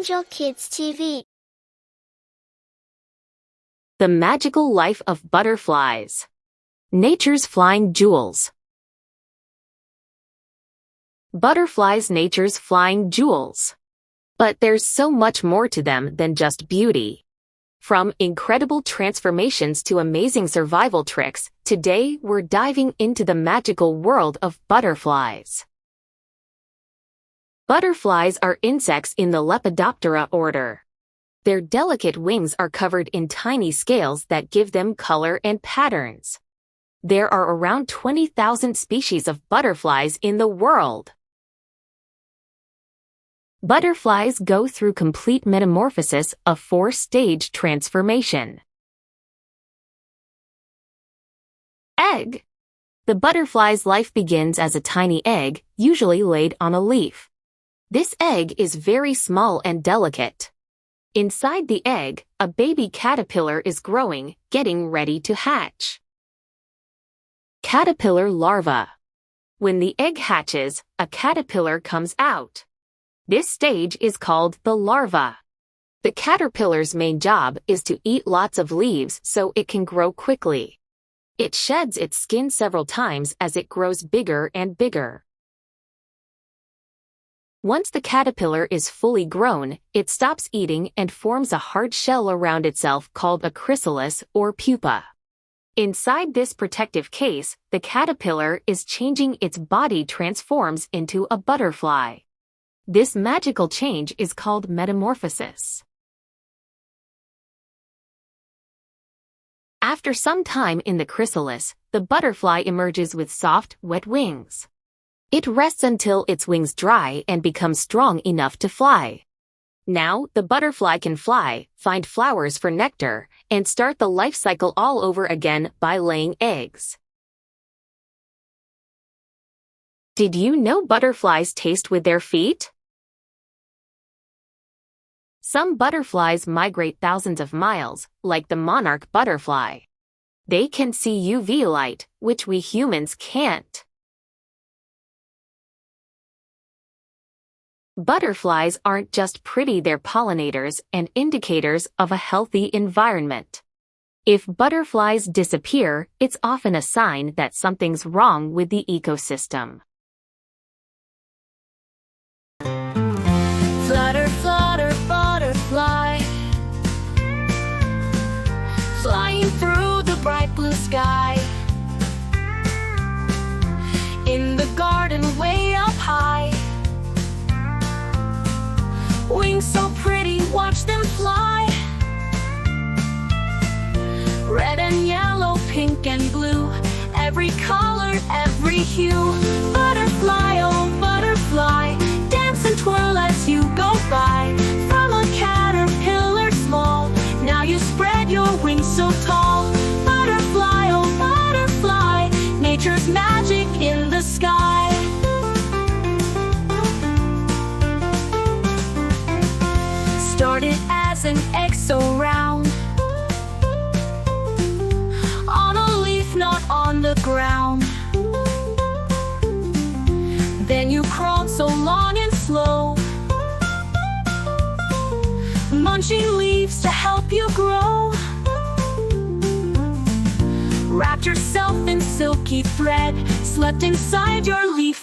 Angel Kids TV. The Magical Life of Butterflies. Nature's Flying Jewels. Butterflies, nature's flying jewels. But there's so much more to them than just beauty. From incredible transformations to amazing survival tricks, today we're diving into the magical world of butterflies. Butterflies are insects in the Lepidoptera order. Their delicate wings are covered in tiny scales that give them color and patterns. There are around 20,000 species of butterflies in the world. Butterflies go through complete metamorphosis, a 4-stage transformation. Egg. The butterfly's life begins as a tiny egg, usually laid on a leaf. This egg is very small and delicate. Inside the egg, a baby caterpillar is growing, getting ready to hatch. Caterpillar larva. When the egg hatches, a caterpillar comes out. This stage is called the larva. The caterpillar's main job is to eat lots of leaves so it can grow quickly. It sheds its skin several times as it grows bigger and bigger. Once the caterpillar is fully grown, it stops eating and forms a hard shell around itself called a chrysalis or pupa. Inside this protective case, the caterpillar is changing, its body transforms into a butterfly. This magical change is called metamorphosis. After some time in the chrysalis, the butterfly emerges with soft, wet wings. It rests until its wings dry and become strong enough to fly. Now, the butterfly can fly, find flowers for nectar, and start the life cycle all over again by laying eggs. Did you know butterflies taste with their feet? Some butterflies migrate thousands of miles, like the monarch butterfly. They can see UV light, which we humans can't. Butterflies aren't just pretty, they're pollinators and indicators of a healthy environment. If butterflies disappear, it's often a sign that something's wrong with the ecosystem. Flutter, flutter, butterfly, flying through the bright blue sky. In the garden way up high, wings so pretty, watch them fly. Red and yellow, pink and blue, every color, every hue. Butterfly, oh butterfly, dance and twirl as you go by. From a caterpillar small, now you spread your wings so tall. Butterfly, oh butterfly, nature's magic in the sky. Started as an egg so round, on a leaf, not on the ground. Then you crawled so long and slow, munching leaves to help you grow. Wrapped yourself in silky thread, slept inside your leaf